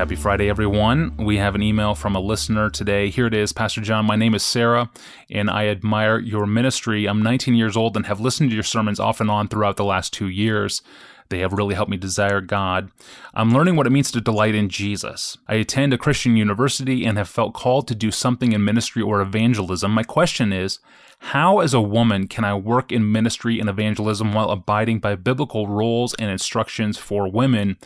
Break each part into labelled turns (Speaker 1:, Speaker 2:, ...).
Speaker 1: Happy Friday, everyone. We have an email from a listener today. Here it is. Pastor John, my name is Sarah, and I admire your ministry. I'm 19 years old and have listened to your sermons off and on throughout the last 2 years. They have really helped me desire God. I'm learning what it means to delight in Jesus. I attend a Christian university and have felt called to do something in ministry or evangelism. My question is, how as a woman can I work in ministry and evangelism while abiding by biblical rules and instructions for women,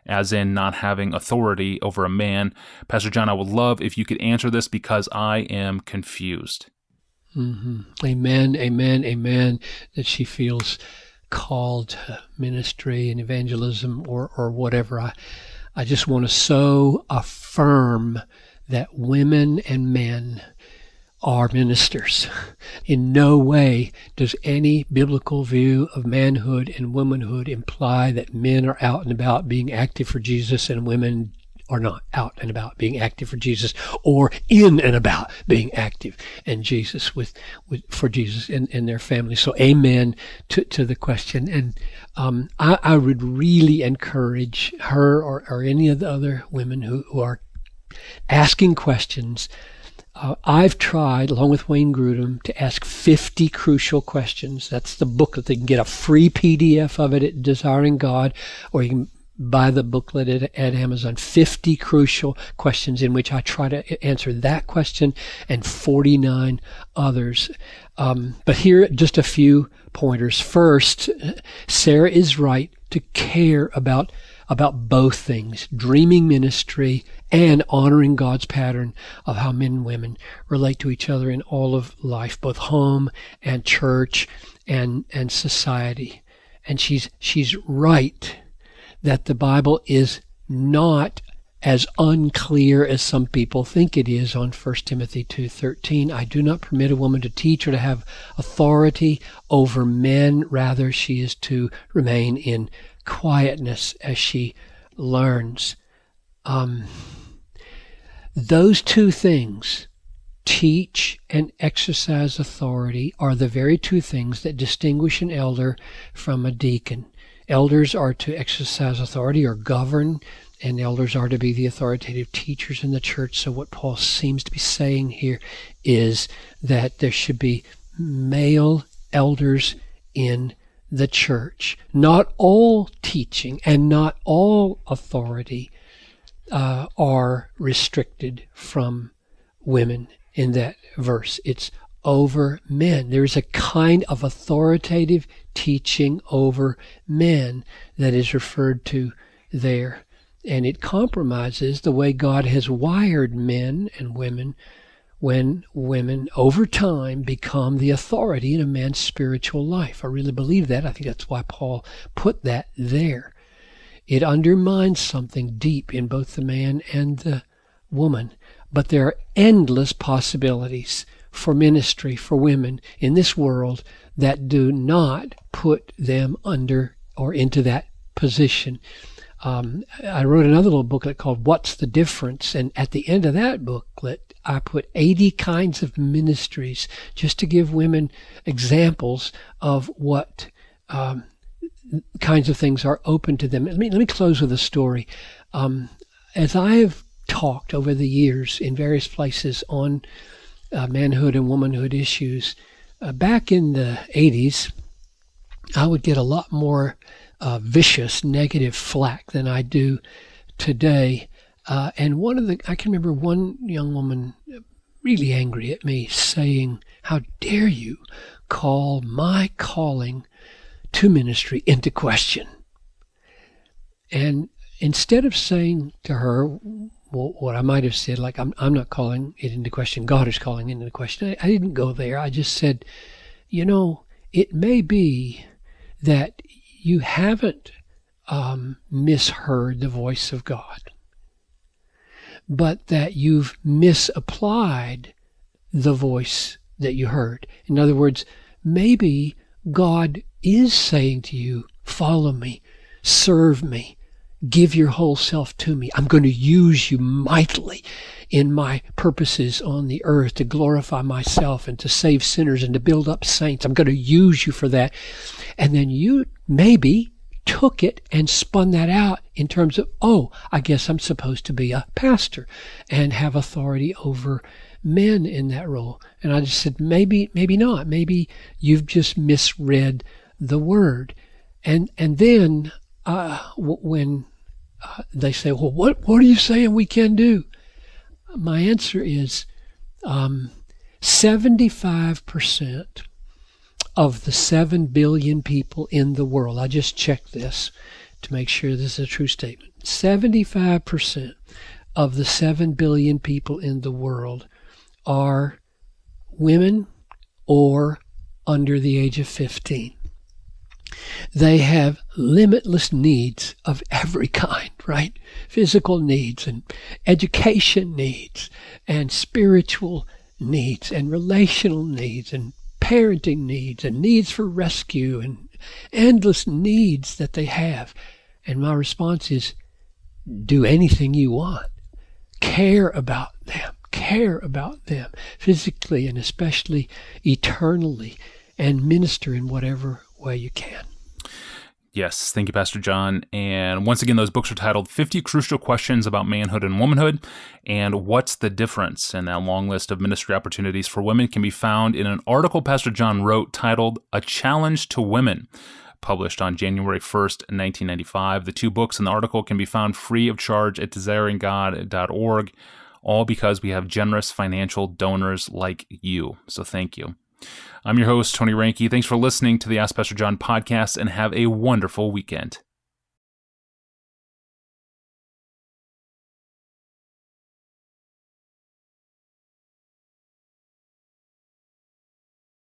Speaker 1: as in not having authority over a man? Pastor John, I would love if you could answer this because I am confused.
Speaker 2: Mm-hmm. Amen, amen, amen, that she feels called to ministry and evangelism or whatever. I just want to so affirm that women and men are ministers. In no way does any biblical view of manhood and womanhood imply that men are out and about being active for Jesus and women are not out and about being active for Jesus, or in and about being active in Jesus for Jesus and their family. So amen to the question. And I would really encourage her or any of the other women who are asking questions. I've tried, along with Wayne Grudem, to ask 50 crucial questions. That's the booklet. They can get a free PDF of it at Desiring God, or you can buy the booklet at Amazon. 50 crucial questions in which I try to answer that question and 49 others. But here are just a few pointers. First, Sarah is right to care about both things, dreaming ministry and honoring God's pattern of how men and women relate to each other in all of life, both home and church and society. And she's right that the Bible is not as unclear as some people think it is on 1 Timothy 2:13. I do not permit a woman to teach or to have authority over men. Rather, she is to remain in quietness as she learns. Those two things, teach and exercise authority, are the very two things that distinguish an elder from a deacon. Elders are to exercise authority or govern, and elders are to be the authoritative teachers in the church. So what Paul seems to be saying here is that there should be male elders in the church. Not all teaching and not all authority are restricted from women in that verse. It's over men. There's a kind of authoritative teaching over men that is referred to there. And it compromises the way God has wired men and women when women over time become the authority in a man's spiritual life. I really believe that. I think that's why Paul put that there. It undermines something deep in both the man and the woman. But there are endless possibilities for ministry for women in this world that do not put them under or into that position. I wrote another little booklet called What's the Difference? And at the end of that booklet, I put 80 kinds of ministries just to give women examples of what kinds of things are open to them. Let me close with a story. As I have talked over the years in various places on manhood and womanhood issues, back in the 80s, I would get a lot more vicious, negative flack than I do today. And I can remember one young woman really angry at me saying, "How dare you call my calling to ministry into question?" And instead of saying to her what I might have said, like, I'm not calling it into question, God is calling it into question, I didn't go there. I just said, it may be that you haven't misheard the voice of God, but that you've misapplied the voice that you heard. In other words, maybe God is saying to you, follow me, serve me, give your whole self to me. I'm going to use you mightily in my purposes on the earth to glorify myself and to save sinners and to build up saints. I'm going to use you for that. And then you maybe took it and spun that out in terms of, oh, I guess I'm supposed to be a pastor and have authority over men in that role. And I just said, maybe not. Maybe you've just misread the word. And then when they say, well, what are you saying we can do? My answer is 75% of the 7 billion people in the world, I just checked this to make sure this is a true statement, 75% of the 7 billion people in the world are women or under the age of 15. They have limitless needs of every kind, right? Physical needs and education needs and spiritual needs and relational needs and parenting needs and needs for rescue and endless needs that they have. And my response is, do anything you want. Care about them physically and especially eternally, and minister in whatever way you can.
Speaker 1: Yes, thank you, Pastor John. And once again, those books are titled 50 Crucial Questions About Manhood and Womanhood and What's the Difference? And that long list of ministry opportunities for women can be found in an article Pastor John wrote titled A Challenge to Women, published on January 1st, 1995. The 2 books in the article can be found free of charge at desiringgod.org, all because we have generous financial donors like you. So thank you. I'm your host, Tony Reinke. Thanks for listening to the Ask Pastor John podcast, and have a wonderful weekend.